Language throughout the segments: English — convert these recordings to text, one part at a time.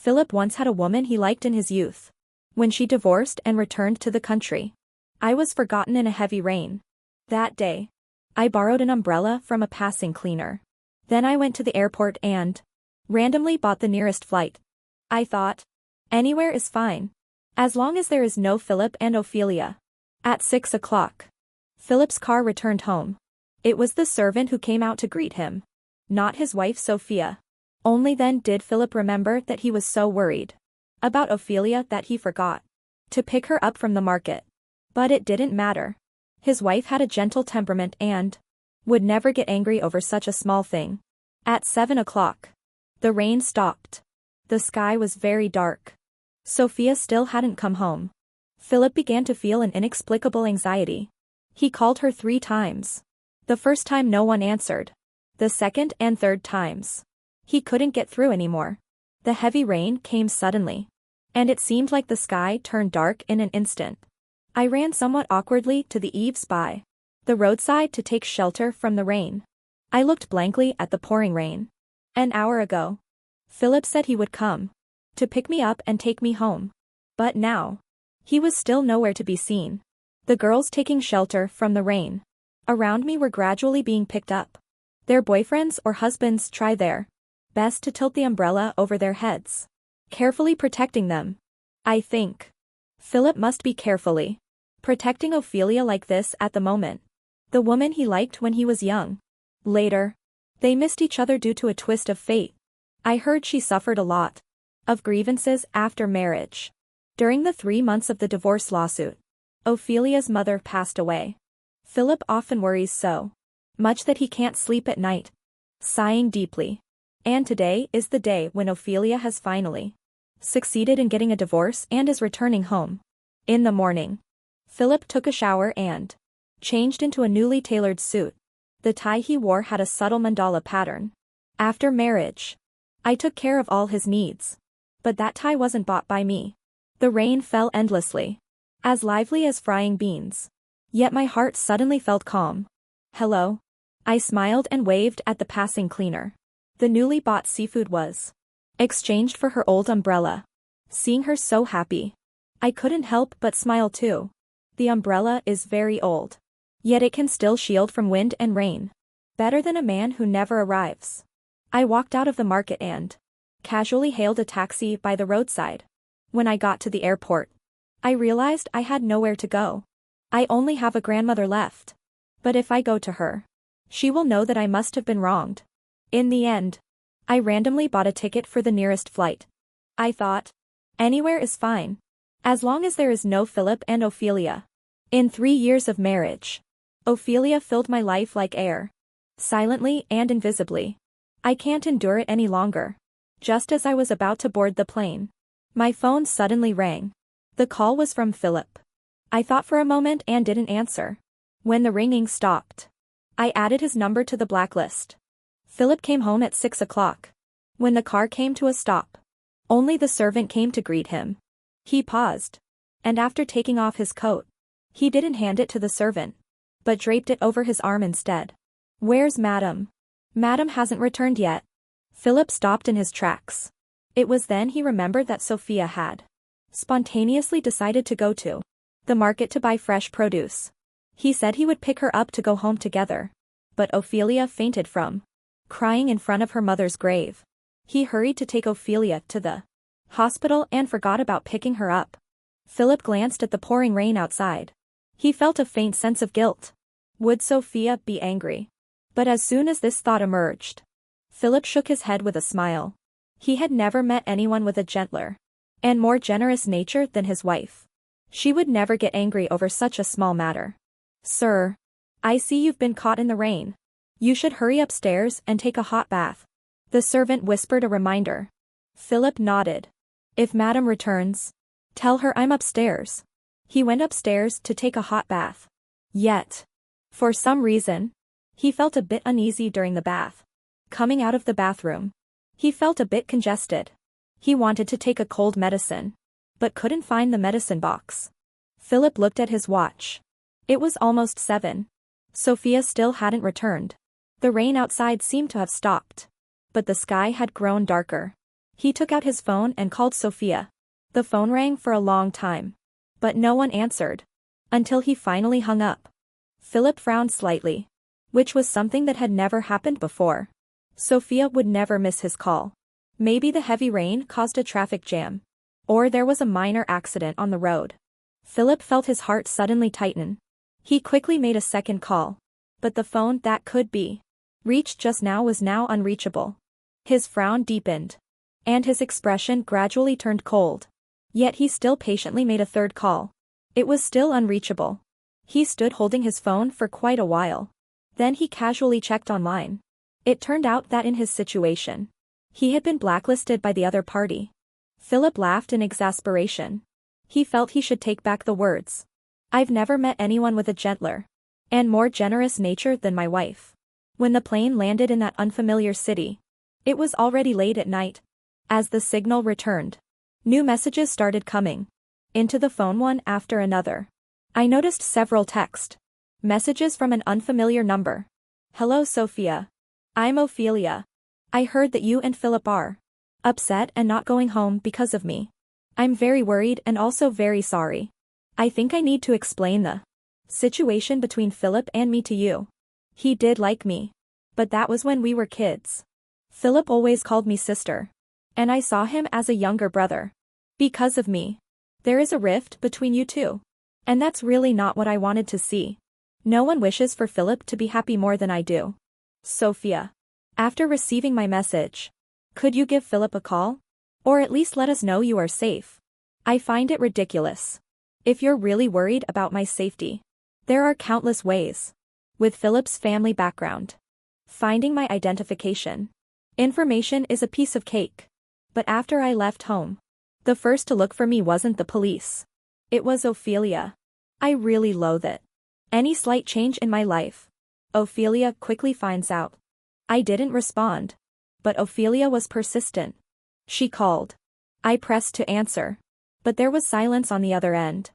Philip once had a woman he liked in his youth. When she divorced and returned to the country, I was forgotten in a heavy rain. That day, I borrowed an umbrella from a passing cleaner. Then I went to the airport and randomly bought the nearest flight. I thought, anywhere is fine, as long as there is no Philip and Ophelia. At 6 o'clock, Philip's car returned home. It was the servant who came out to greet him, not his wife Sophia. Only then did Philip remember that he was so worried about Ophelia that he forgot to pick her up from the market. But it didn't matter. His wife had a gentle temperament and would never get angry over such a small thing. At 7 o'clock, the rain stopped. The sky was very dark. Sophia still hadn't come home. Philip began to feel an inexplicable anxiety. He called her 3 times. The first time no one answered. The second and third times, he couldn't get through anymore. The heavy rain came suddenly, and it seemed like the sky turned dark in an instant. I ran somewhat awkwardly to the eaves by the roadside to take shelter from the rain. I looked blankly at the pouring rain. An hour ago, Philip said he would come to pick me up and take me home. But now, he was still nowhere to be seen. The girls taking shelter from the rain around me were gradually being picked up. Their boyfriends or husbands try their best to tilt the umbrella over their heads, carefully protecting them. I think Philip must be carefully protecting Ophelia like this at the moment, the woman he liked when he was young. Later, they missed each other due to a twist of fate. I heard she suffered a lot of grievances after marriage. During the 3 months of the divorce lawsuit, Ophelia's mother passed away. Philip often worries so much that he can't sleep at night, sighing deeply. And today is the day when Ophelia has finally succeeded in getting a divorce and is returning home. In the morning, Philip took a shower and changed into a newly tailored suit. The tie he wore had a subtle mandala pattern. After marriage, I took care of all his needs. But that tie wasn't bought by me. The rain fell endlessly, as lively as frying beans. Yet my heart suddenly felt calm. Hello. I smiled and waved at the passing cleaner. The newly bought seafood was exchanged for her old umbrella. Seeing her so happy, I couldn't help but smile too. The umbrella is very old, yet it can still shield from wind and rain. Better than a man who never arrives. I walked out of the market and casually hailed a taxi by the roadside. When I got to the airport, I realized I had nowhere to go. I only have a grandmother left. But if I go to her, she will know that I must have been wronged. In the end, I randomly bought a ticket for the nearest flight. I thought, anywhere is fine, as long as there is no Philip and Ophelia. In 3 years of marriage, Ophelia filled my life like air, silently and invisibly. I can't endure it any longer. Just as I was about to board the plane, my phone suddenly rang. The call was from Philip. I thought for a moment and didn't answer. When the ringing stopped, I added his number to the blacklist. Philip came home at 6 o'clock. When the car came to a stop, only the servant came to greet him. He paused, and after taking off his coat, he didn't hand it to the servant, but draped it over his arm instead. Where's Madam? Madam hasn't returned yet. Philip stopped in his tracks. It was then he remembered that Sophia had spontaneously decided to go to the market to buy fresh produce. He said he would pick her up to go home together, but Ophelia fainted from crying in front of her mother's grave. He hurried to take Ophelia to the hospital and forgot about picking her up. Philip glanced at the pouring rain outside. He felt a faint sense of guilt. Would Sophia be angry? But as soon as this thought emerged, Philip shook his head with a smile. He had never met anyone with a gentler and more generous nature than his wife. She would never get angry over such a small matter. Sir, I see you've been caught in the rain. You should hurry upstairs and take a hot bath. The servant whispered a reminder. Philip nodded. If Madam returns, tell her I'm upstairs. He went upstairs to take a hot bath. Yet, for some reason, he felt a bit uneasy during the bath. Coming out of the bathroom, he felt a bit congested. He wanted to take a cold medicine, but couldn't find the medicine box. Philip looked at his watch. It was almost 7. Sophia still hadn't returned. The rain outside seemed to have stopped, but the sky had grown darker. He took out his phone and called Sophia. The phone rang for a long time. But no one answered. Until he finally hung up. Philip frowned slightly. Which was something that had never happened before. Sophia would never miss his call. Maybe the heavy rain caused a traffic jam. Or there was a minor accident on the road. Philip felt his heart suddenly tighten. He quickly made a second call. But the phone that could be reached just now was now unreachable. His frown deepened. And his expression gradually turned cold. Yet he still patiently made a third call. It was still unreachable. He stood holding his phone for quite a while. Then he casually checked online. It turned out that in his situation, he had been blacklisted by the other party. Philip laughed in exasperation. He felt he should take back the words. I've never met anyone with a gentler and more generous nature than my wife. When the plane landed in that unfamiliar city, it was already late at night. As the signal returned, new messages started coming into the phone one after another. I noticed several text messages from an unfamiliar number. Hello Sophia. I'm Ophelia. I heard that you and Philip are upset and not going home because of me. I'm very worried and also very sorry. I think I need to explain the situation between Philip and me to you. He did like me. But that was when we were kids. Philip always called me sister. And I saw him as a younger brother. Because of me, there is a rift between you two. And that's really not what I wanted to see. No one wishes for Philip to be happy more than I do. Sophia. After receiving my message, could you give Philip a call? Or at least let us know you are safe. I find it ridiculous. If you're really worried about my safety, there are countless ways. With Philip's family background, finding my identification information is a piece of cake. But after I left home, the first to look for me wasn't the police. It was Ophelia. I really loathe it. Any slight change in my life, Ophelia quickly finds out. I didn't respond. But Ophelia was persistent. She called. I pressed to answer. But there was silence on the other end.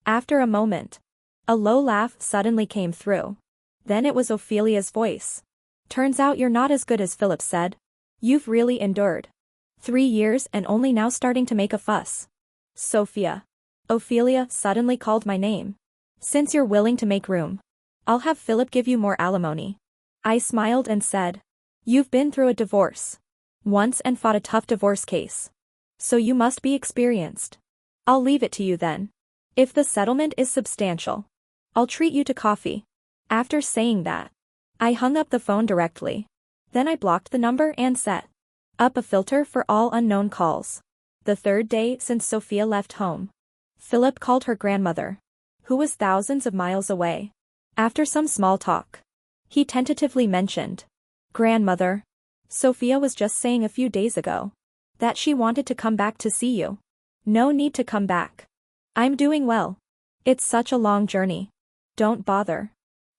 After a moment, a low laugh suddenly came through. Then it was Ophelia's voice. Turns out you're not as good as Philip said. You've really endured 3 years and only now starting to make a fuss. Sophia. Ophelia suddenly called my name. Since you're willing to make room, I'll have Philip give you more alimony. I smiled and said, you've been through a divorce once and fought a tough divorce case. So you must be experienced. I'll leave it to you then. If the settlement is substantial, I'll treat you to coffee. After saying that, I hung up the phone directly. Then I blocked the number and set up a filter for all unknown calls. The third day since Sophia left home, Philip called her grandmother, who was thousands of miles away. After some small talk, he tentatively mentioned, Grandmother, Sophia was just saying a few days ago that she wanted to come back to see you. No need to come back. I'm doing well. It's such a long journey. Don't bother.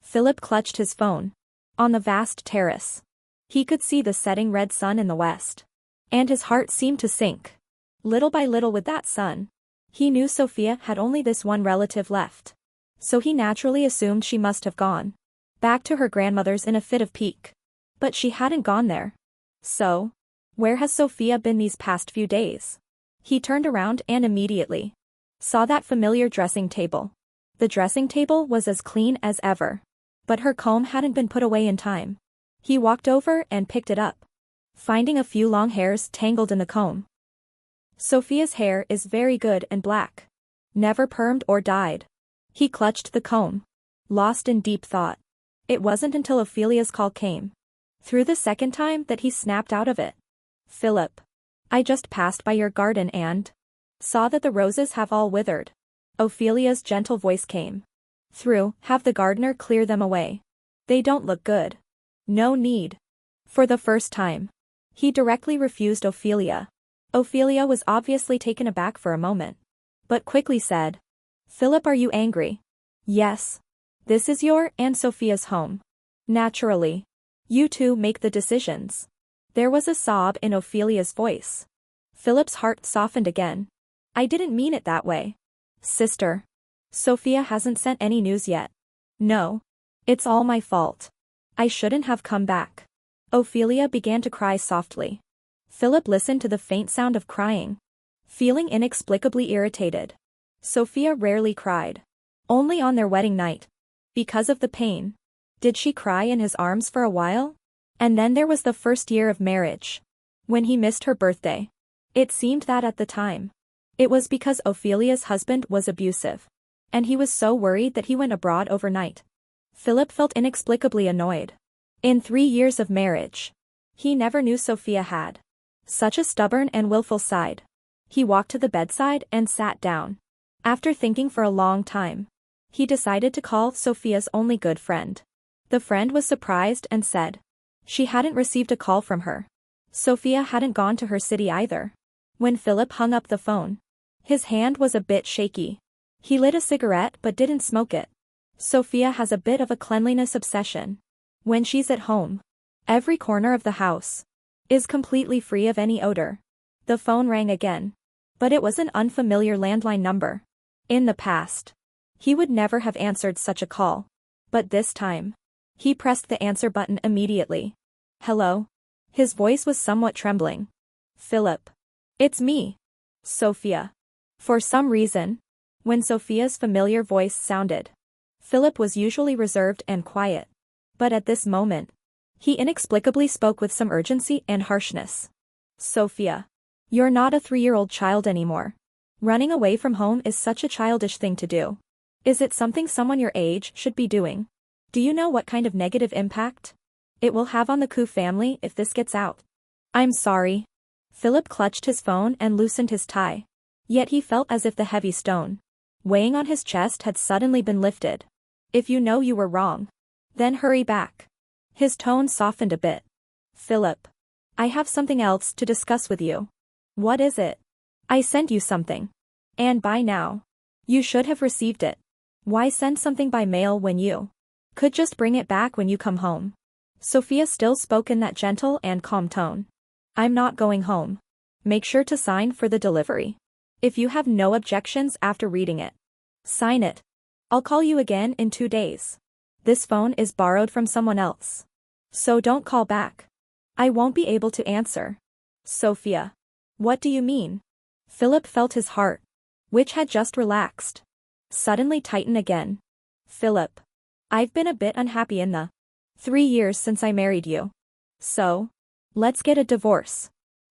Philip clutched his phone. On the vast terrace, he could see the setting red sun in the west. And his heart seemed to sink. Little by little with that sun, he knew Sophia had only this one relative left. So he naturally assumed she must have gone back to her grandmother's in a fit of pique. But she hadn't gone there. So, where has Sophia been these past few days? He turned around and immediately saw that familiar dressing table. The dressing table was as clean as ever. But her comb hadn't been put away in time. He walked over and picked it up, finding a few long hairs tangled in the comb. Sophia's hair is very good and black. Never permed or dyed. He clutched the comb, lost in deep thought. It wasn't until Ophelia's call came through the second time that he snapped out of it. Philip. I just passed by your garden and saw that the roses have all withered. Ophelia's gentle voice came through. Have the gardener clear them away. They don't look good. No need. For the first time, he directly refused Ophelia. Ophelia was obviously taken aback for a moment, but quickly said, Philip, are you angry? Yes. This is your and Sophia's home. Naturally. You two make the decisions. There was a sob in Ophelia's voice. Philip's heart softened again. I didn't mean it that way. Sister. Sophia hasn't sent any news yet. No. It's all my fault. I shouldn't have come back. Ophelia began to cry softly. Philip listened to the faint sound of crying, feeling inexplicably irritated. Sophia rarely cried. Only on their wedding night. Because of the pain. Did she cry in his arms for a while? And then there was the first year of marriage. When he missed her birthday. It seemed that at the time. It was because Ophelia's husband was abusive. And he was so worried that he went abroad overnight. Philip felt inexplicably annoyed. In 3 years of marriage. He never knew Sophia had such a stubborn and willful side. He walked to the bedside and sat down. After thinking for a long time, he decided to call Sophia's only good friend. The friend was surprised and said she hadn't received a call from her. Sophia hadn't gone to her city either. When Philip hung up the phone, his hand was a bit shaky. He lit a cigarette but didn't smoke it. Sophia has a bit of a cleanliness obsession. When she's at home, every corner of the house is completely free of any odor. The phone rang again. But it was an unfamiliar landline number. In the past, he would never have answered such a call. But this time, he pressed the answer button immediately. Hello? His voice was somewhat trembling. Philip. It's me. Sophia. For some reason, when Sophia's familiar voice sounded, Philip was usually reserved and quiet. But at this moment, he inexplicably spoke with some urgency and harshness. Sophia. You're not a 3-year-old child anymore. Running away from home is such a childish thing to do. Is it something someone your age should be doing? Do you know what kind of negative impact it will have on the Koo family if this gets out? I'm sorry. Philip clutched his phone and loosened his tie. Yet he felt as if the heavy stone weighing on his chest had suddenly been lifted. If you know you were wrong, then hurry back. His tone softened a bit. Philip. I have something else to discuss with you. What is it? I sent you something. And by now, you should have received it. Why send something by mail when you could just bring it back when you come home? Sophia still spoke in that gentle and calm tone. I'm not going home. Make sure to sign for the delivery. If you have no objections after reading it, sign it. I'll call you again in 2 days. This phone is borrowed from someone else. So don't call back. I won't be able to answer. Sophia. What do you mean? Philip felt his heart, which had just relaxed, suddenly tighten again. Philip. I've been a bit unhappy in the 3 years since I married you. So, let's get a divorce.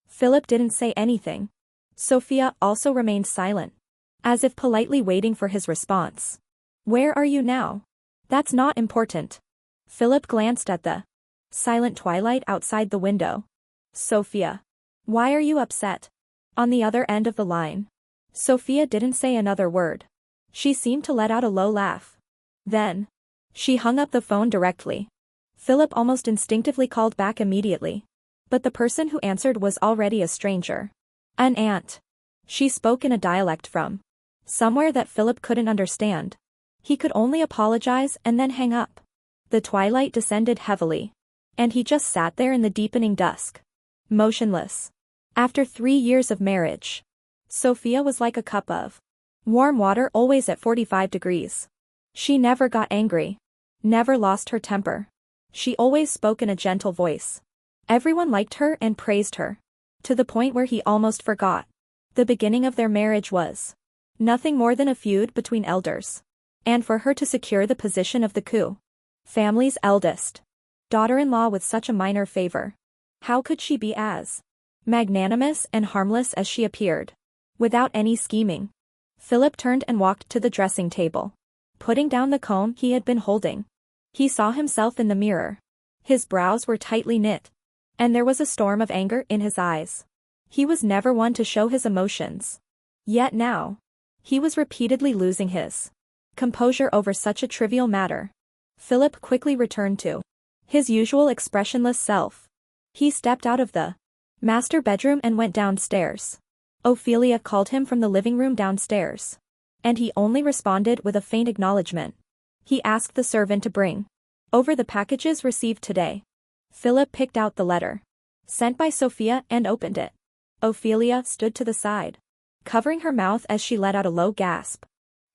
Philip didn't say anything. Sophia also remained silent, as if politely waiting for his response. Where are you now? That's not important. Philip glanced at the silent twilight outside the window. Sophia. Why are you upset? On the other end of the line, Sophia didn't say another word. She seemed to let out a low laugh. Then, she hung up the phone directly. Philip almost instinctively called back immediately. But the person who answered was already a stranger. An aunt. She spoke in a dialect from somewhere that Philip couldn't understand. He could only apologize and then hang up. The twilight descended heavily. And he just sat there in the deepening dusk. Motionless. After 3 years of marriage, Sophia was like a cup of warm water always at 45 degrees. She never got angry. Never lost her temper. She always spoke in a gentle voice. Everyone liked her and praised her. To the point where he almost forgot. The beginning of their marriage was nothing more than a feud between elders. And for her to secure the position of the Koo family's eldest daughter-in-law with such a minor favor. How could she be as magnanimous and harmless as she appeared? Without any scheming. Philip turned and walked to the dressing table, putting down the comb he had been holding. He saw himself in the mirror. His brows were tightly knit. And there was a storm of anger in his eyes. He was never one to show his emotions. Yet now, he was repeatedly losing his composure over such a trivial matter. Philip quickly returned to his usual expressionless self. He stepped out of the master bedroom and went downstairs. Ophelia called him from the living room downstairs. And he only responded with a faint acknowledgement. He asked the servant to bring over the packages received today. Philip picked out the letter sent by Sophia and opened it. Ophelia stood to the side, covering her mouth as she let out a low gasp.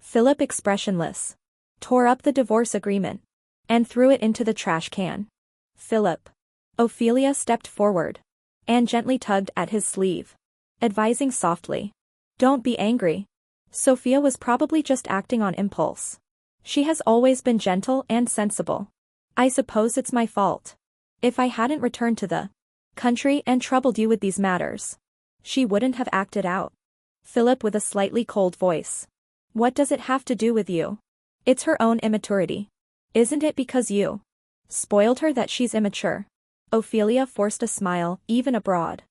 Philip, expressionless, tore up the divorce agreement and threw it into the trash can. Philip. Ophelia stepped forward Anne gently tugged at his sleeve, advising softly. Don't be angry. Sophia was probably just acting on impulse. She has always been gentle and sensible. I suppose it's my fault. If I hadn't returned to the country and troubled you with these matters, she wouldn't have acted out. Philip with a slightly cold voice. What does it have to do with you? It's her own immaturity. Isn't it because you spoiled her that she's immature? Ophelia forced a smile, even abroad.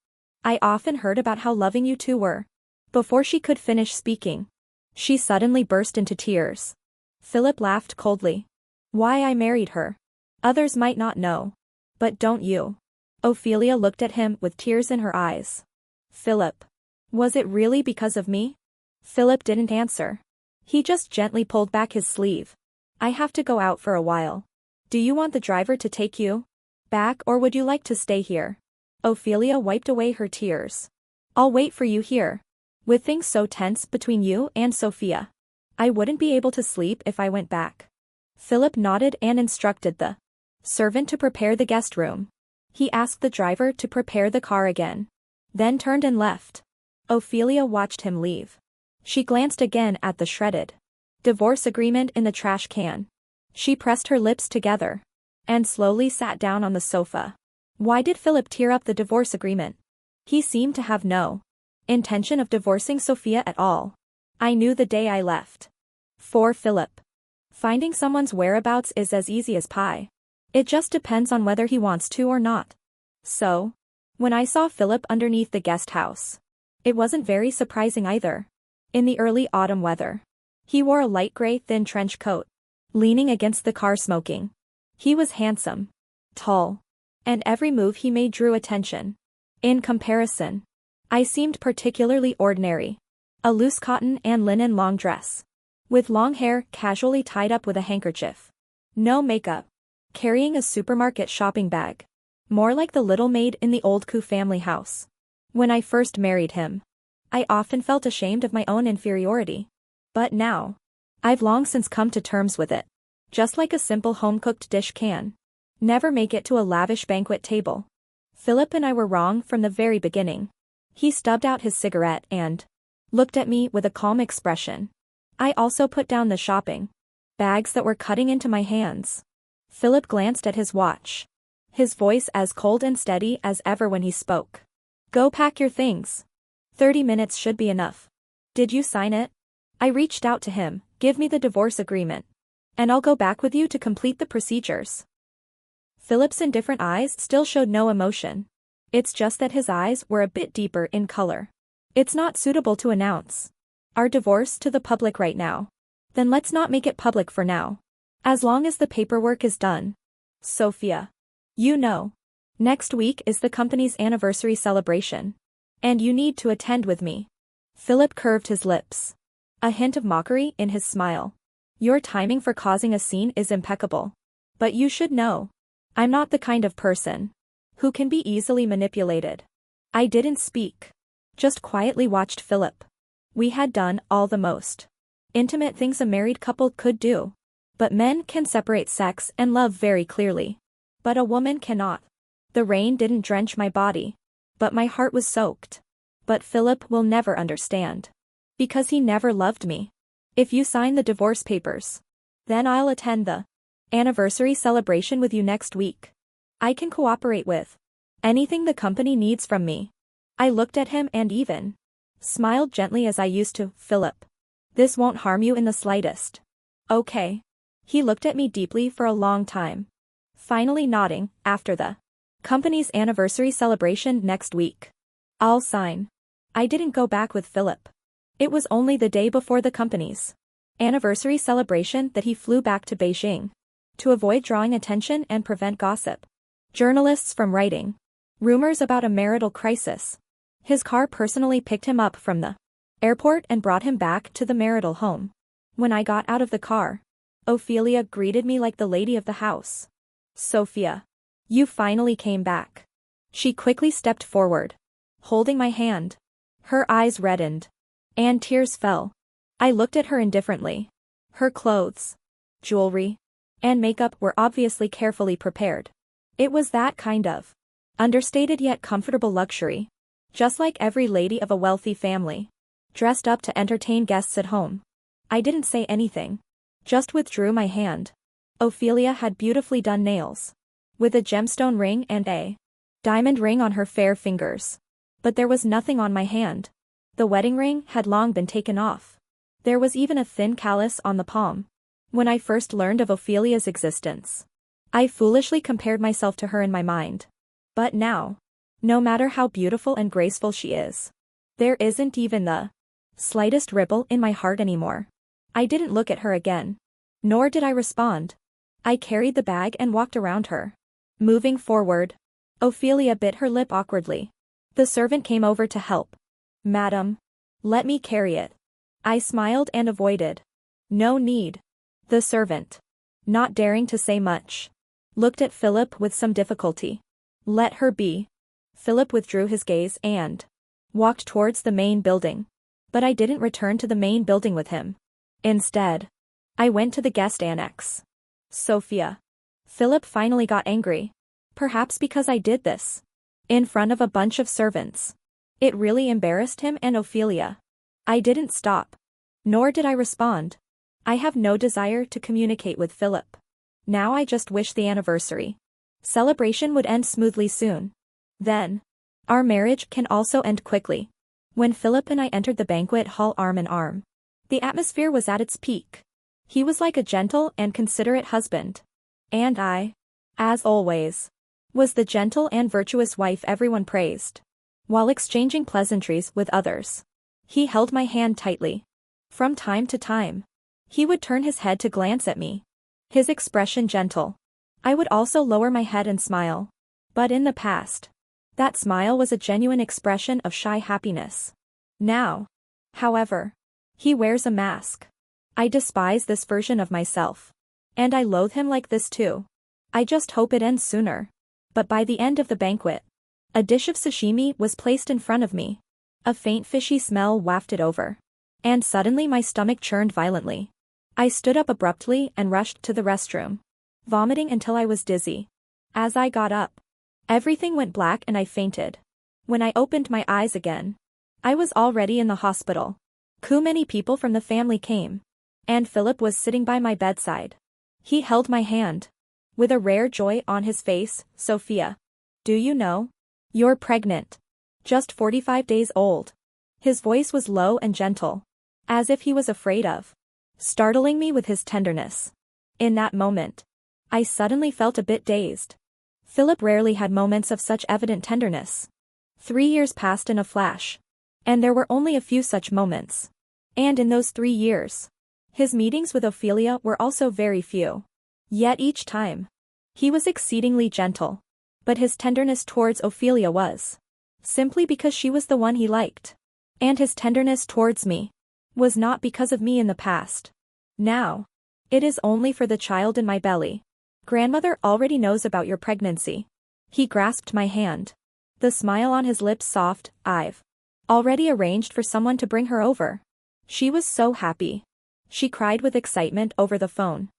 I often heard about how loving you two were. Before she could finish speaking, she suddenly burst into tears. Philip laughed coldly. Why I married her. Others might not know. But don't you? Ophelia looked at him with tears in her eyes. Philip. Was it really because of me? Philip didn't answer. He just gently pulled back his sleeve. I have to go out for a while. Do you want the driver to take you back or would you like to stay here? Ophelia wiped away her tears. I'll wait for you here. With things so tense between you and Sophia, I wouldn't be able to sleep if I went back. Philip nodded and instructed the servant to prepare the guest room. He asked the driver to prepare the car again, then turned and left. Ophelia watched him leave. She glanced again at the shredded divorce agreement in the trash can. She pressed her lips together and slowly sat down on the sofa. Why did Philip tear up the divorce agreement? He seemed to have no intention of divorcing Sophia at all. I knew the day I left. For Philip, finding someone's whereabouts is as easy as pie. It just depends on whether he wants to or not. So, when I saw Philip underneath the guest house, it wasn't very surprising either. In the early autumn weather, he wore a light gray thin trench coat, leaning against the car smoking. He was handsome, tall, and every move he made drew attention. In comparison, I seemed particularly ordinary. A loose cotton and linen long dress, with long hair casually tied up with a handkerchief. No makeup. Carrying a supermarket shopping bag. More like the little maid in the old Koo family house. When I first married him, I often felt ashamed of my own inferiority. But now, I've long since come to terms with it. Just like a simple home-cooked dish can never make it to a lavish banquet table. Philip and I were wrong from the very beginning. He stubbed out his cigarette and looked at me with a calm expression. I also put down the shopping bags that were cutting into my hands. Philip glanced at his watch, his voice as cold and steady as ever when he spoke. Go pack your things. 30 minutes should be enough. Did you sign it? I reached out to him. Give me the divorce agreement, and I'll go back with you to complete the procedures. Philip's indifferent eyes still showed no emotion. It's just that his eyes were a bit deeper in color. It's not suitable to announce our divorce to the public right now. Then let's not make it public for now. As long as the paperwork is done. Sophia. You know. Next week is the company's anniversary celebration. And you need to attend with me. Philip curved his lips. A hint of mockery in his smile. Your timing for causing a scene is impeccable. But you should know. I'm not the kind of person who can be easily manipulated. I didn't speak. Just quietly watched Philip. We had done all the most intimate things a married couple could do. But men can separate sex and love very clearly. But a woman cannot. The rain didn't drench my body. But my heart was soaked. But Philip will never understand. Because he never loved me. If you sign the divorce papers, then I'll attend the anniversary celebration with you next week. I can cooperate with anything the company needs from me. I looked at him and even smiled gently as I used to. Philip. This won't harm you in the slightest. Okay. He looked at me deeply for a long time. Finally nodding. After the company's anniversary celebration next week, I'll sign. I didn't go back with Philip. It was only the day before the company's anniversary celebration that he flew back to Beijing to avoid drawing attention and prevent gossip. Journalists from writing rumors about a marital crisis. His car personally picked him up from the airport and brought him back to the marital home. When I got out of the car, Ophelia greeted me like the lady of the house. Sophia. You finally came back. She quickly stepped forward, holding my hand. Her eyes reddened, and tears fell. I looked at her indifferently. Her clothes, jewelry, and makeup were obviously carefully prepared. It was that kind of Understated yet comfortable luxury. Just like every lady of a wealthy family. Dressed up to entertain guests at home. I didn't say anything. Just withdrew my hand. Ophelia had beautifully done nails. With a gemstone ring and a diamond ring on her fair fingers. But there was nothing on my hand. The wedding ring had long been taken off. There was even a thin callus on the palm. When I first learned of Ophelia's existence, I foolishly compared myself to her in my mind. But now, no matter how beautiful and graceful she is, there isn't even the slightest ripple in my heart anymore. I didn't look at her again. Nor did I respond. I carried the bag and walked around her. Moving forward, Ophelia bit her lip awkwardly. The servant came over to help. "Madam, let me carry it." I smiled and avoided. "No need." The servant, not daring to say much, looked at Philip with some difficulty. "Let her be." Philip withdrew his gaze and walked towards the main building. But I didn't return to the main building with him. Instead, I went to the guest annex. Sophia. Philip finally got angry. Perhaps because I did this. In front of a bunch of servants. It really embarrassed him and Ophelia. I didn't stop. Nor did I respond. I have no desire to communicate with Philip. Now I just wish the anniversary celebration would end smoothly soon. Then, our marriage can also end quickly. When Philip and I entered the banquet hall arm in arm, the atmosphere was at its peak. He was like a gentle and considerate husband. And I, as always, was the gentle and virtuous wife everyone praised. While exchanging pleasantries with others, he held my hand tightly. From time to time, he would turn his head to glance at me. His expression gentle. I would also lower my head and smile. But in the past, that smile was a genuine expression of shy happiness. Now, however, he wears a mask. I despise this version of myself. And I loathe him like this too. I just hope it ends sooner. But by the end of the banquet, a dish of sashimi was placed in front of me. A faint fishy smell wafted over. And suddenly my stomach churned violently. I stood up abruptly and rushed to the restroom, vomiting until I was dizzy. As I got up, everything went black and I fainted. When I opened my eyes again, I was already in the hospital. Too many people from the family came. And Philip was sitting by my bedside. He held my hand. With a rare joy on his face. "Sophia. Do you know? You're pregnant. Just 45 days old." His voice was low and gentle. As if he was afraid of startling me with his tenderness. In that moment, I suddenly felt a bit dazed. Philip rarely had moments of such evident tenderness. 3 years passed in a flash. And there were only a few such moments. And in those 3 years, his meetings with Ophelia were also very few. Yet each time, he was exceedingly gentle. But his tenderness towards Ophelia was simply because she was the one he liked. And his tenderness towards me was not because of me in the past. Now, it is only for the child in my belly. Grandmother already knows about your pregnancy. He grasped my hand. The smile on his lips soft. "I've already arranged for someone to bring her over." She was so happy. She cried with excitement over the phone.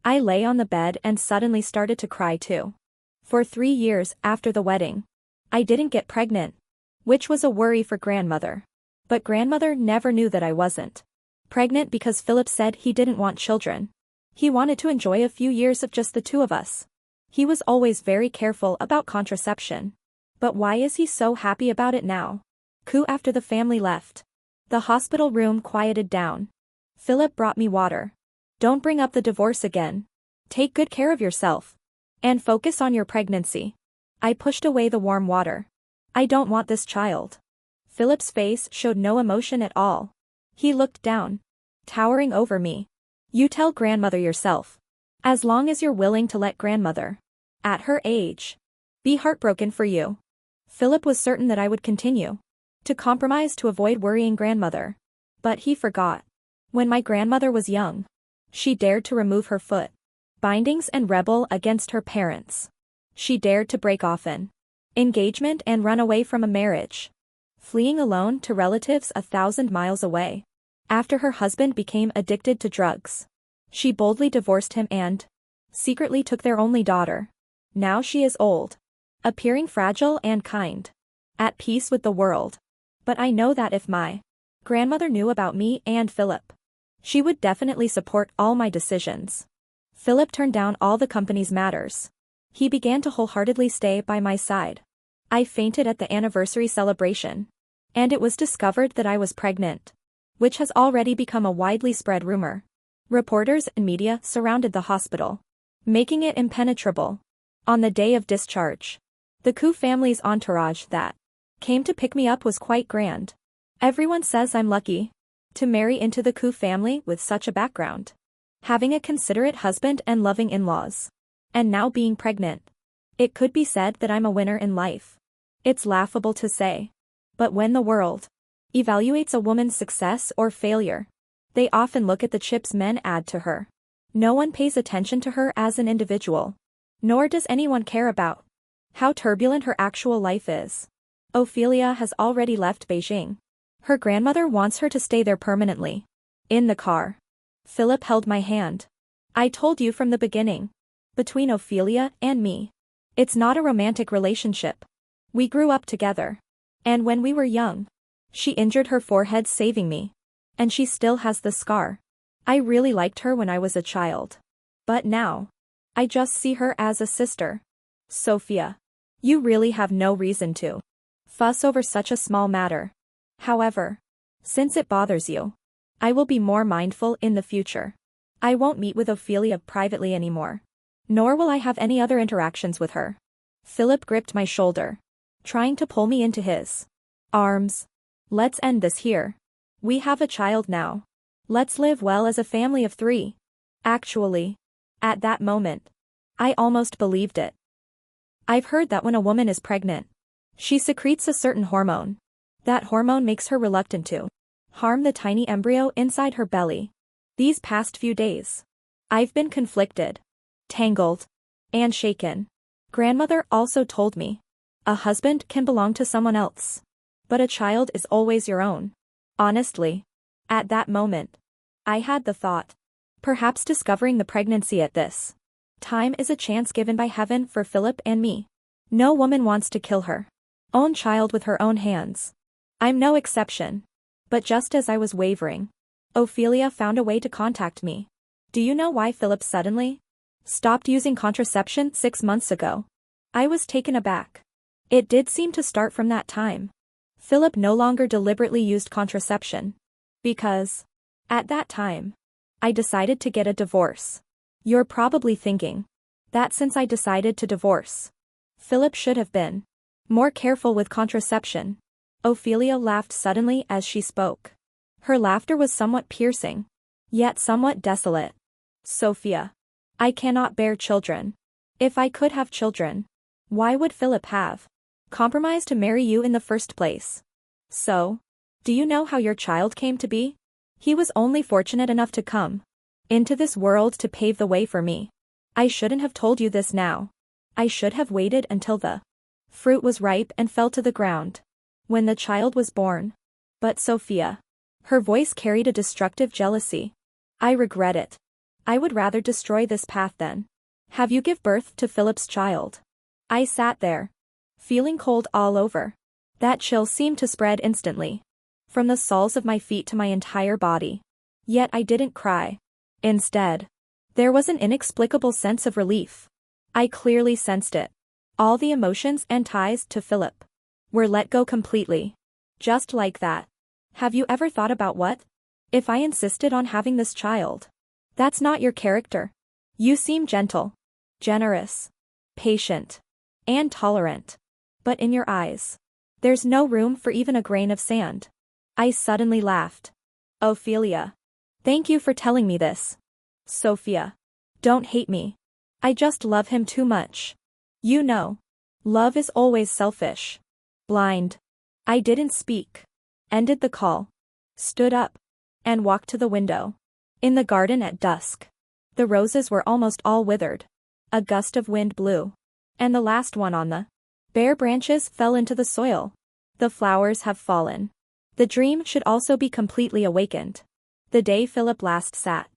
I lay on the bed and suddenly started to cry too. For 3 years after the wedding, I didn't get pregnant, which was a worry for grandmother. But grandmother never knew that I wasn't pregnant because Philip said he didn't want children. He wanted to enjoy a few years of just the two of us. He was always very careful about contraception. But why is he so happy about it now? After the family left, the hospital room quieted down. Philip brought me water. "Don't bring up the divorce again. Take good care of yourself. And focus on your pregnancy." I pushed away the warm water. "I don't want this child." Philip's face showed no emotion at all. He looked down, towering over me. "You tell grandmother yourself. As long as you're willing to let grandmother, at her age, be heartbroken for you." Philip was certain that I would continue to compromise to avoid worrying grandmother. But he forgot. When my grandmother was young, she dared to remove her foot bindings and rebel against her parents. She dared to break off an engagement and run away from a marriage, fleeing alone to relatives 1,000 miles away. After her husband became addicted to drugs, she boldly divorced him and secretly took their only daughter. Now she is old appearing fragile and kind, at peace with the world. But I know that if my grandmother knew about me and Philip, she would definitely support all my decisions. Philip turned down all the company's matters. He began to wholeheartedly stay by my side. I fainted at the anniversary celebration, and it was discovered that I was pregnant, which has already become a widely spread rumor. Reporters and media surrounded the hospital, making it impenetrable. On the day of discharge, the Koo family's entourage that came to pick me up was quite grand. Everyone says I'm lucky to marry into the Koo family with such a background, having a considerate husband and loving in-laws, and now being pregnant. It could be said that I'm a winner in life. It's laughable to say, but when the world evaluates a woman's success or failure, they often look at the chips men add to her. No one pays attention to her as an individual, nor does anyone care about how turbulent her actual life is. Ophelia has already left Beijing. Her grandmother wants her to stay there permanently. In the car, Philip held my hand. I told you from the beginning. Between Ophelia and me, it's not a romantic relationship. We grew up together. And when we were young, she injured her forehead saving me. And she still has the scar. I really liked her when I was a child. But now, I just see her as a sister. Sophia, you really have no reason to fuss over such a small matter. However, since it bothers you, I will be more mindful in the future. I won't meet with Ophelia privately anymore. Nor will I have any other interactions with her. Philip gripped my shoulder, trying to pull me into his arms. Let's end this here. We have a child now. Let's live well as a family of 3. Actually, at that moment, I almost believed it. I've heard that when a woman is pregnant, she secretes a certain hormone. That hormone makes her reluctant to harm the tiny embryo inside her belly. These past few days, I've been conflicted, tangled, and shaken. Grandmother also told me, a husband can belong to someone else, but a child is always your own. Honestly, at that moment, I had the thought, perhaps discovering the pregnancy at this time is a chance given by heaven for Philip and me. No woman wants to kill her own child with her own hands. I'm no exception. But just as I was wavering, Ophelia found a way to contact me. Do you know why Philip suddenly stopped using contraception 6 months ago? I was taken aback. It did seem to start from that time. Philip no longer deliberately used contraception. Because, at that time, I decided to get a divorce. You're probably thinking that since I decided to divorce, Philip should have been more careful with contraception. Ophelia laughed suddenly as she spoke. Her laughter was somewhat piercing, yet somewhat desolate. Sophia, I cannot bear children. If I could have children, why would Philip have compromised to marry you in the first place? So, do you know how your child came to be? He was only fortunate enough to come into this world to pave the way for me. I shouldn't have told you this now. I should have waited until the fruit was ripe and fell to the ground, when the child was born. But Sophia, her voice carried a destructive jealousy. I regret it. I would rather destroy this path than have you give birth to Philip's child. I sat there, feeling cold all over. That chill seemed to spread instantly, from the soles of my feet to my entire body. Yet I didn't cry. Instead, there was an inexplicable sense of relief. I clearly sensed it. All the emotions and ties to Philip were let go completely. Just like that. Have you ever thought about what if I insisted on having this child? That's not your character. You seem gentle, generous, patient, and tolerant. But in your eyes, there's no room for even a grain of sand. I suddenly laughed. Ophelia, thank you for telling me this. Sophia, don't hate me. I just love him too much. You know, love is always selfish. Blind. I didn't speak. Ended the call. Stood up. And walked to the window. In the garden at dusk, the roses were almost all withered. A gust of wind blew. And the last one on the bare branches fell into the soil. The flowers have fallen. The dream should also be completely awakened. The day Philip last sat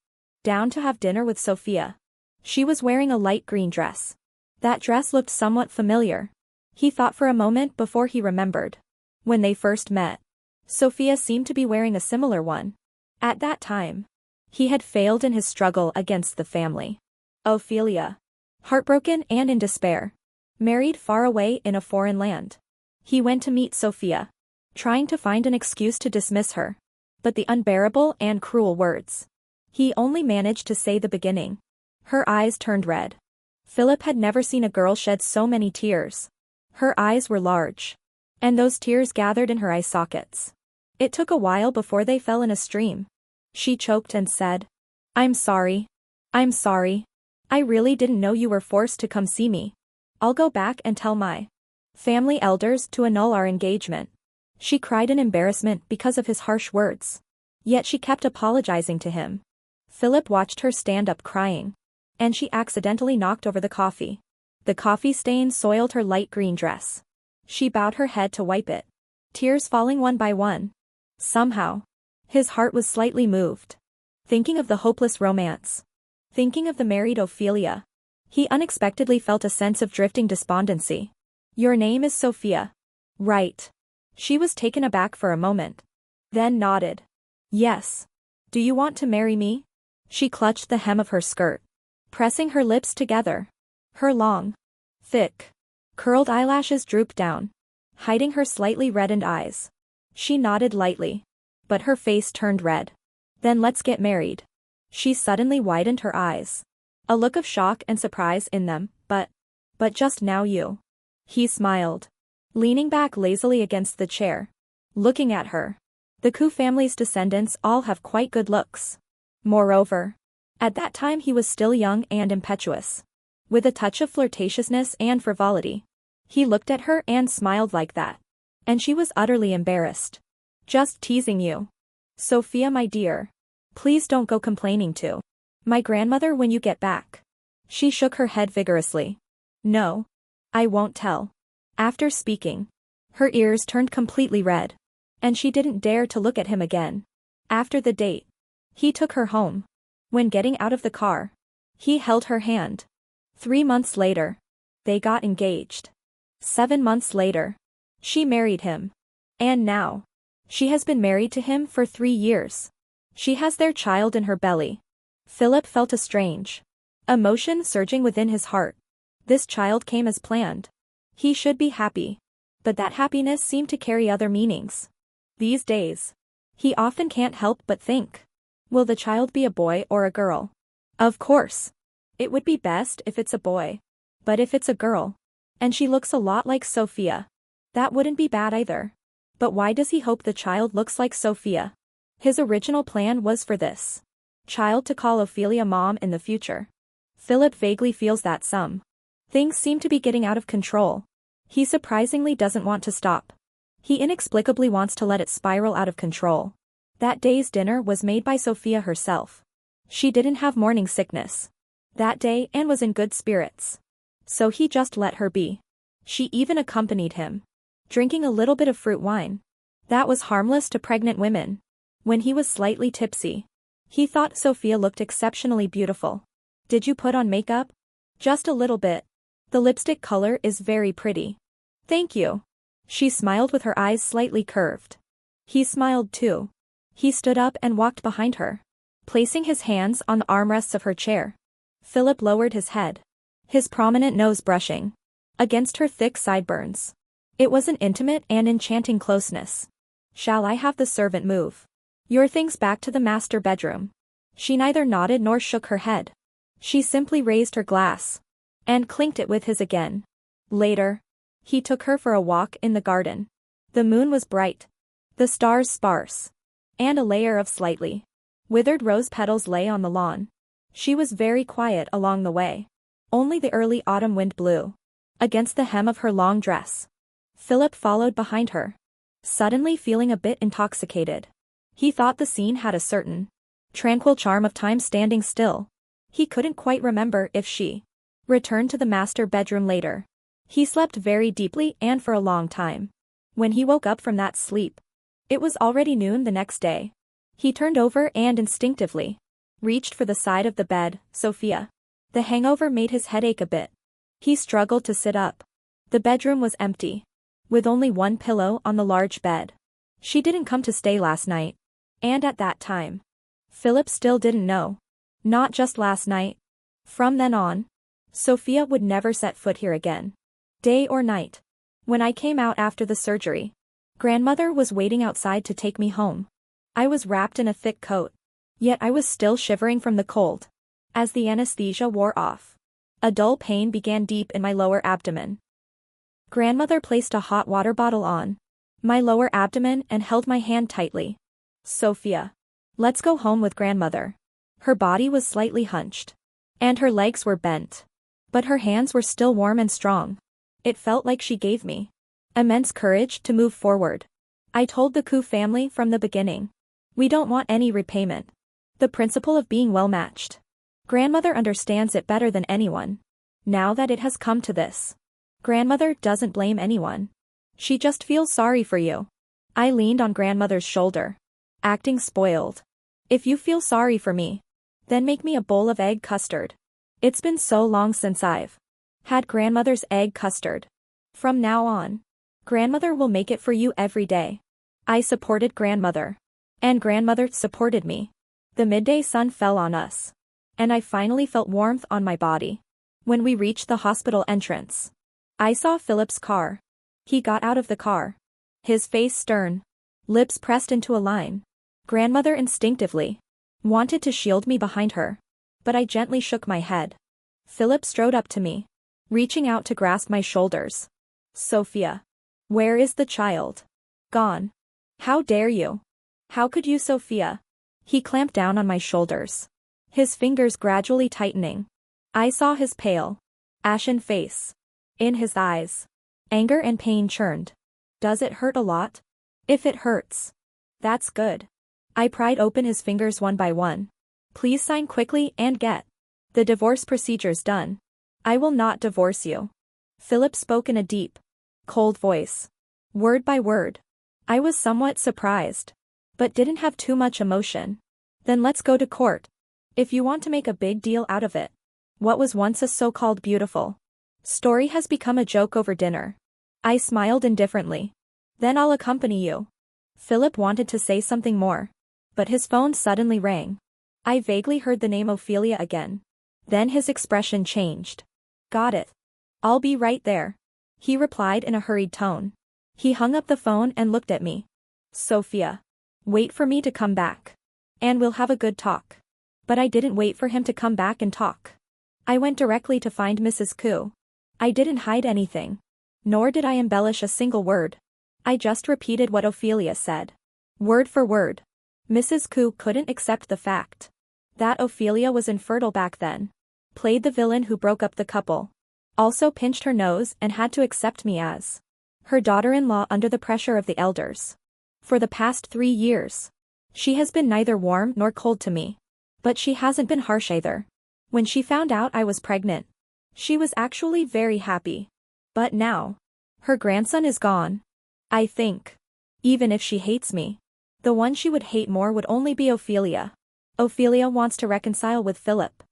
down to have dinner with Sophia, she was wearing a light green dress. That dress looked somewhat familiar. He thought for a moment before he remembered. When they first met, Sophia seemed to be wearing a similar one. At that time, he had failed in his struggle against the family. Ophelia, heartbroken and in despair, married far away in a foreign land. He went to meet Sophia, trying to find an excuse to dismiss her. But the unbearable and cruel words. He only managed to say the beginning. Her eyes turned red. Philip had never seen a girl shed so many tears. Her eyes were large, and those tears gathered in her eye sockets. It took a while before they fell in a stream. She choked and said, "I'm sorry. I'm sorry. I really didn't know you were forced to come see me. I'll go back and tell my family elders to annul our engagement." She cried in embarrassment because of his harsh words. Yet she kept apologizing to him. Philip watched her stand up crying. And she accidentally knocked over the coffee. The coffee stain soiled her light green dress. She bowed her head to wipe it, tears falling one by one. Somehow, his heart was slightly moved. Thinking of the hopeless romance. Thinking of the married Ophelia. He unexpectedly felt a sense of drifting despondency. "Your name is Sophia, right?" She was taken aback for a moment. Then nodded. "Yes. Do you want to marry me?" She clutched the hem of her skirt, pressing her lips together. Her long, thick, curled eyelashes drooped down, hiding her slightly reddened eyes. She nodded lightly, but her face turned red. "Then let's get married." She suddenly widened her eyes, a look of shock and surprise in them. But just now you." He smiled, leaning back lazily against the chair, looking at her. The Koo family's descendants all have quite good looks. Moreover, at that time he was still young and impetuous, with a touch of flirtatiousness and frivolity. He looked at her and smiled like that. And she was utterly embarrassed. "Just teasing you. Sophia, my dear. Please don't go complaining to my grandmother when you get back." She shook her head vigorously. "No. I won't tell." After speaking, her ears turned completely red. And she didn't dare to look at him again. After the date, he took her home. When getting out of the car, he held her hand. 3 months later, they got engaged. 7 months later, she married him. And now, she has been married to him for 3 years. She has their child in her belly. Philip felt a strange emotion surging within his heart. This child came as planned. He should be happy. But that happiness seemed to carry other meanings. These days, he often can't help but think, will the child be a boy or a girl? Of course, it would be best if it's a boy. But if it's a girl, and she looks a lot like Sophia, that wouldn't be bad either. But why does he hope the child looks like Sophia? His original plan was for this child to call Ophelia Mom in the future. Philip vaguely feels that some things seem to be getting out of control. He surprisingly doesn't want to stop. He inexplicably wants to let it spiral out of control. That day's dinner was made by Sophia herself. She didn't have morning sickness that day and was in good spirits. So he just let her be. She even accompanied him, drinking a little bit of fruit wine. That was harmless to pregnant women. When he was slightly tipsy, he thought Sophia looked exceptionally beautiful. "Did you put on makeup?" "Just a little bit. The lipstick color is very pretty." "Thank you." She smiled with her eyes slightly curved. He smiled too. He stood up and walked behind her, placing his hands on the armrests of her chair. Philip lowered his head, his prominent nose brushing against her thick sideburns. It was an intimate and enchanting closeness. "Shall I have the servant move your things back to the master bedroom?" She neither nodded nor shook her head. She simply raised her glass and clinked it with his again. Later, he took her for a walk in the garden. The moon was bright, the stars sparse, and a layer of slightly withered rose petals lay on the lawn. She was very quiet along the way. Only the early autumn wind blew against the hem of her long dress. Philip followed behind her, suddenly feeling a bit intoxicated. He thought the scene had a certain tranquil charm of time standing still. He couldn't quite remember if she returned to the master bedroom later. He slept very deeply and for a long time. When he woke up from that sleep, it was already noon the next day. He turned over and instinctively reached for the side of the bed, Sophia. The hangover made his head ache a bit. He struggled to sit up, The bedroom was empty, with only one pillow on the large bed. She didn't come to stay last night. And at that time, Philip still didn't know. Not just last night. From then on, Sophia would never set foot here again. Day or night. When I came out after the surgery, grandmother was waiting outside to take me home. I was wrapped in a thick coat. Yet I was still shivering from the cold. As the anesthesia wore off, a dull pain began deep in my lower abdomen. Grandmother placed a hot water bottle on my lower abdomen and held my hand tightly. Sophia. Let's go home with grandmother. Her body was slightly hunched. And her legs were bent. But her hands were still warm and strong. It felt like she gave me immense courage to move forward. I told the Koo family from the beginning. We don't want any repayment. The principle of being well matched. Grandmother understands it better than anyone. Now that it has come to this, grandmother doesn't blame anyone. She just feels sorry for you. I leaned on grandmother's shoulder, acting spoiled. If you feel sorry for me, then make me a bowl of egg custard. It's been so long since I've had grandmother's egg custard. From now on, grandmother will make it for you every day. I supported grandmother. And grandmother supported me. The midday sun fell on us. And I finally felt warmth on my body. When we reached the hospital entrance, I saw Philip's car. He got out of the car. His face stern. Lips pressed into a line. Grandmother instinctively wanted to shield me behind her. But I gently shook my head. Philip strode up to me, reaching out to grasp my shoulders. Sophia. Where is the child? Gone. How dare you? How could you, Sophia? He clamped down on my shoulders, his fingers gradually tightening. I saw his pale, ashen face. In his eyes, anger and pain churned. Does it hurt a lot? If it hurts, that's good. I pried open his fingers one by one. Please sign quickly and get the divorce procedures done. I will not divorce you. Philip spoke in a deep, cold voice. Word by word. I was somewhat surprised, but didn't have too much emotion. Then let's go to court. If you want to make a big deal out of it. What was once a so-called beautiful story has become a joke over dinner. I smiled indifferently. Then I'll accompany you. Philip wanted to say something more, but his phone suddenly rang. I vaguely heard the name Ophelia again. Then his expression changed. Got it. I'll be right there, he replied in a hurried tone. He hung up the phone and looked at me. Sophia. Wait for me to come back. And we'll have a good talk. But I didn't wait for him to come back and talk. I went directly to find Mrs. Koo. I didn't hide anything. Nor did I embellish a single word. I just repeated what Ophelia said. Word for word. Mrs. Koo couldn't accept the fact that Ophelia was infertile back then. Played the villain who broke up the couple. Also pinched her nose and had to accept me as her daughter-in-law under the pressure of the elders. For the past 3 years, she has been neither warm nor cold to me. But she hasn't been harsh either. When she found out I was pregnant, she was actually very happy. But now, her grandson is gone. I think, even if she hates me, the one she would hate more would only be Ophelia. Ophelia wants to reconcile with Philip.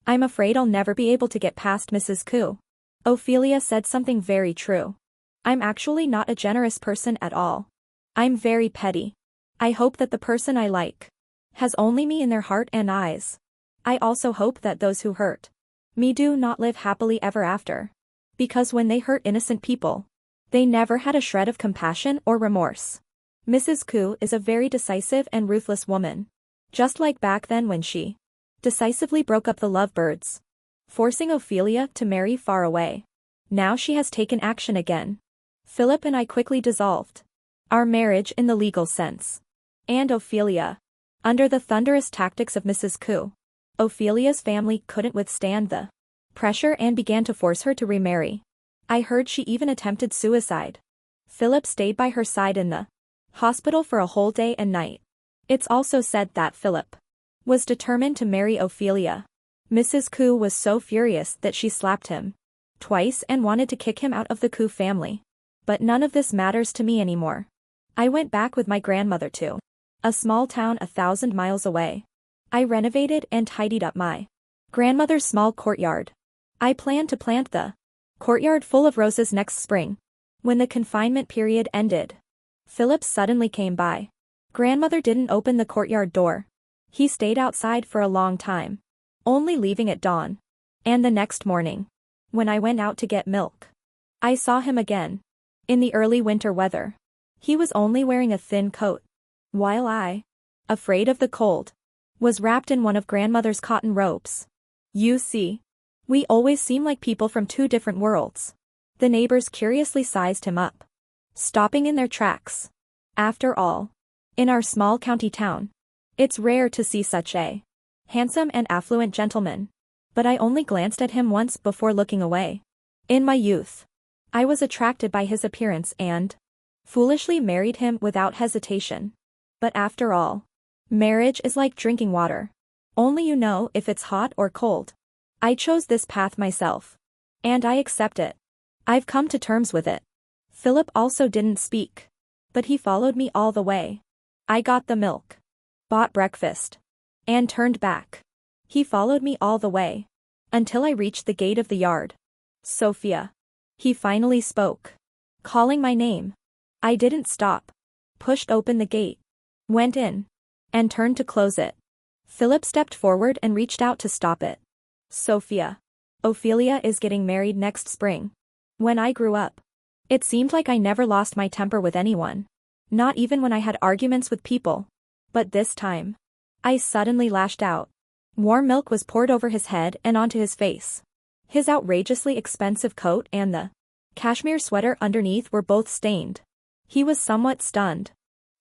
I'm afraid I'll never be able to get past Mrs. Koo. Ophelia said something very true. I'm actually not a generous person at all. I'm very petty. I hope that the person I like has only me in their heart and eyes. I also hope that those who hurt me do not live happily ever after. Because when they hurt innocent people, they never had a shred of compassion or remorse. Mrs. Koo is a very decisive and ruthless woman. Just like back then when she decisively broke up the lovebirds, forcing Ophelia to marry far away. Now she has taken action again. Philip and I quickly dissolved our marriage in the legal sense. And Ophelia, under the thunderous tactics of Mrs. Koo, Ophelia's family couldn't withstand the pressure and began to force her to remarry. I heard she even attempted suicide. Philip stayed by her side in the hospital for a whole day and night. It's also said that Philip was determined to marry Ophelia. Mrs. Koo was so furious that she slapped him twice and wanted to kick him out of the Koo family. But none of this matters to me anymore. I went back with my grandmother to a small town 1,000 miles away. I renovated and tidied up my grandmother's small courtyard. I planned to plant the Courtyard full of roses next spring. When the confinement period ended, Philip suddenly came by. Grandmother didn't open the courtyard door. He stayed outside for a long time, only leaving at dawn. And the next morning, when I went out to get milk, I saw him again. In the early winter weather. He was only wearing a thin coat, while I, afraid of the cold, was wrapped in one of grandmother's cotton robes. You see, we always seem like people from two different worlds. The neighbors curiously sized him up, stopping in their tracks. After all, in our small county town, it's rare to see such a handsome and affluent gentleman. But I only glanced at him once before looking away. In my youth, I was attracted by his appearance and foolishly married him without hesitation. But after all, marriage is like drinking water. Only you know if it's hot or cold. I chose this path myself. And I accept it. I've come to terms with it. Philip also didn't speak. But he followed me all the way. I got the milk, bought breakfast, and turned back. He followed me all the way, until I reached the gate of the yard. Sophia. He finally spoke, calling my name. I didn't stop. Pushed open the gate, went in, and turned to close it. Philip stepped forward and reached out to stop it. Sophia. Ophelia is getting married next spring. When I grew up, it seemed like I never lost my temper with anyone. Not even when I had arguments with people. But this time, I suddenly lashed out. Warm milk was poured over his head and onto his face. His outrageously expensive coat and the cashmere sweater underneath were both stained. He was somewhat stunned.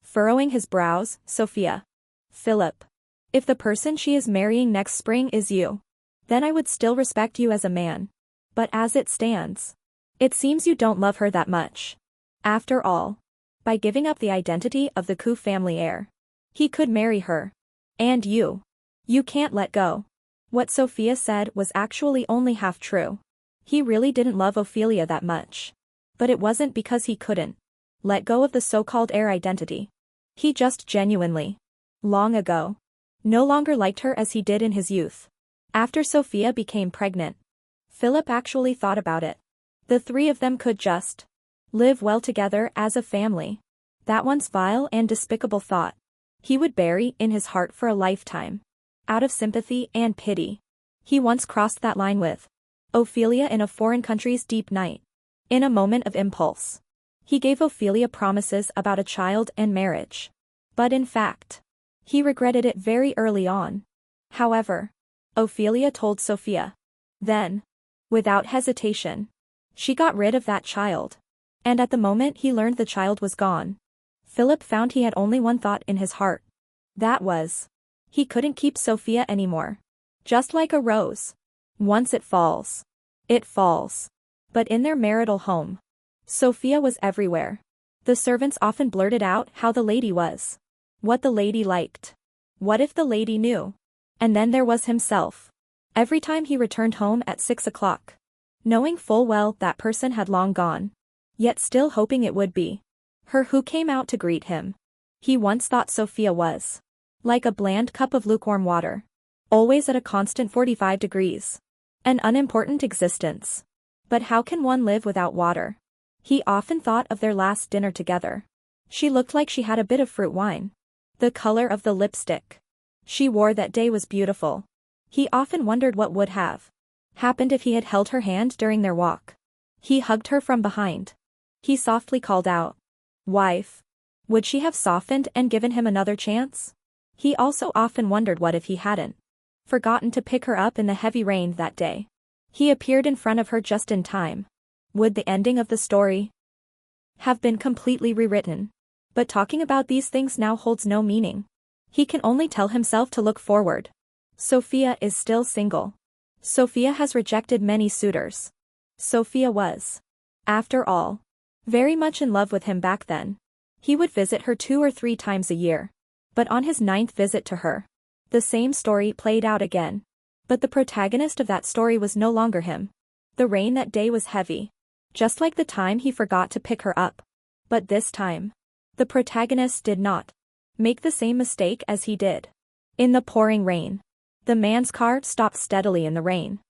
Furrowing his brows, Sophia. Philip. If the person she is marrying next spring is you, then I would still respect you as a man. But as it stands, it seems you don't love her that much. After all, by giving up the identity of the Koo family heir, he could marry her. And you can't let go. What Sophia said was actually only half true. He really didn't love Ophelia that much. But it wasn't because he couldn't let go of the so-called heir identity. He just genuinely, long ago, no longer liked her as he did in his youth. After Sophia became pregnant, Philip actually thought about it. The three of them could just live well together as a family. That once vile and despicable thought, he would bury in his heart for a lifetime. Out of sympathy and pity, he once crossed that line with Ophelia in a foreign country's deep night. In a moment of impulse, he gave Ophelia promises about a child and marriage. But in fact, he regretted it very early on. However, Ophelia told Sophia. Then, without hesitation, she got rid of that child. And at the moment he learned the child was gone, Philip found he had only one thought in his heart. That was, he couldn't keep Sophia anymore. Just like a rose. Once it falls, it falls. But in their marital home, Sophia was everywhere. The servants often blurted out how the lady was, what the lady liked. What if the lady knew? And then there was himself. Every time he returned home at 6 o'clock, knowing full well that person had long gone, yet still hoping it would be her who came out to greet him. He once thought Sophia was like a bland cup of lukewarm water, always at a constant 45 degrees. An unimportant existence. But how can one live without water? He often thought of their last dinner together. She looked like she had a bit of fruit wine. The color of the lipstick she wore that day was beautiful. He often wondered what would have happened if he had held her hand during their walk. He hugged her from behind. He softly called out, "Wife." Would she have softened and given him another chance? He also often wondered what if he hadn't forgotten to pick her up in the heavy rain that day. He appeared in front of her just in time. Would the ending of the story have been completely rewritten? But talking about these things now holds no meaning. He can only tell himself to look forward. Sophia is still single. Sophia has rejected many suitors. Sophia was, after all, very much in love with him back then. He would visit her 2 or 3 times a year. But on his 9th visit to her, the same story played out again. But the protagonist of that story was no longer him. The rain that day was heavy, just like the time he forgot to pick her up. But this time, the protagonist did not make the same mistake as he did. In the pouring rain, the man's car stopped steadily in the rain.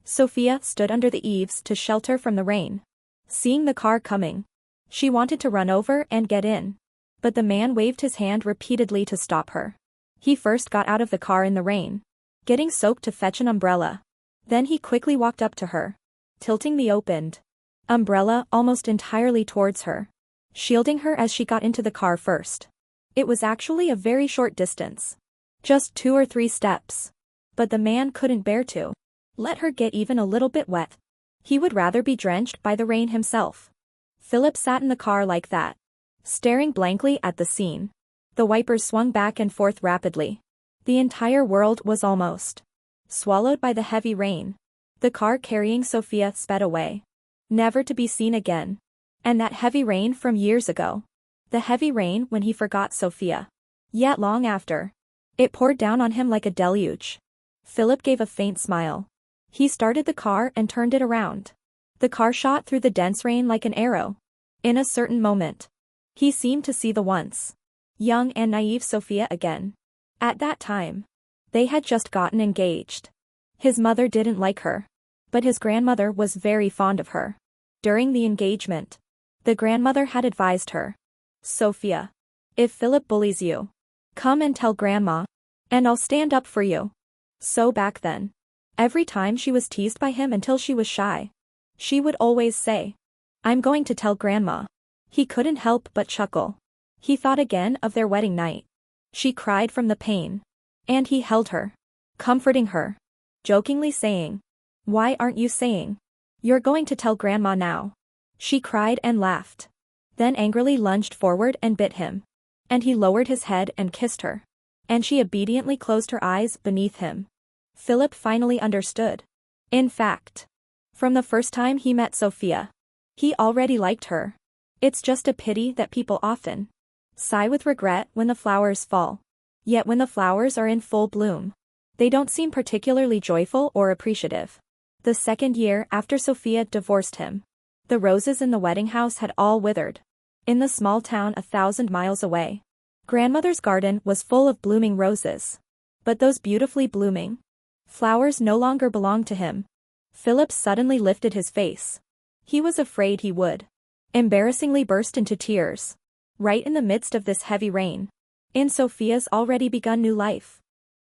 Sophia stood under the eaves to shelter from the rain. Seeing the car coming, she wanted to run over and get in. But the man waved his hand repeatedly to stop her. He first got out of the car in the rain, getting soaked to fetch an umbrella. Then he quickly walked up to her, tilting the opened umbrella almost entirely towards her, shielding her as she got into the car first. It was actually a very short distance. Just 2 or 3 steps. But the man couldn't bear to let her get even a little bit wet. He would rather be drenched by the rain himself. Philip sat in the car like that, staring blankly at the scene. The wipers swung back and forth rapidly. The entire world was almost swallowed by the heavy rain. The car carrying Sophia sped away, never to be seen again. And that heavy rain from years ago. The heavy rain when he forgot Sophia. Yet long after, it poured down on him like a deluge. Philip gave a faint smile. He started the car and turned it around. The car shot through the dense rain like an arrow. In a certain moment, he seemed to see the once young and naive Sophia again. At that time, they had just gotten engaged. His mother didn't like her, but his grandmother was very fond of her. During the engagement, the grandmother had advised her, "Sophia, if Philip bullies you, come and tell grandma, and I'll stand up for you." So back then, every time she was teased by him until she was shy, she would always say, "I'm going to tell grandma." He couldn't help but chuckle. He thought again of their wedding night. She cried from the pain, and he held her, comforting her, jokingly saying, "Why aren't you saying you're going to tell grandma now?" She cried and laughed, then angrily lunged forward and bit him. And he lowered his head and kissed her. And she obediently closed her eyes beneath him. Philip finally understood. In fact, from the first time he met Sophia, he already liked her. It's just a pity that people often sigh with regret when the flowers fall. Yet when the flowers are in full bloom, they don't seem particularly joyful or appreciative. The second year after Sophia divorced him, the roses in the wedding house had all withered. In the small town 1,000 miles away, grandmother's garden was full of blooming roses. But those beautifully blooming flowers no longer belonged to him. Philip suddenly lifted his face. He was afraid he would embarrassingly burst into tears, right in the midst of this heavy rain, in Sophia's already begun new life.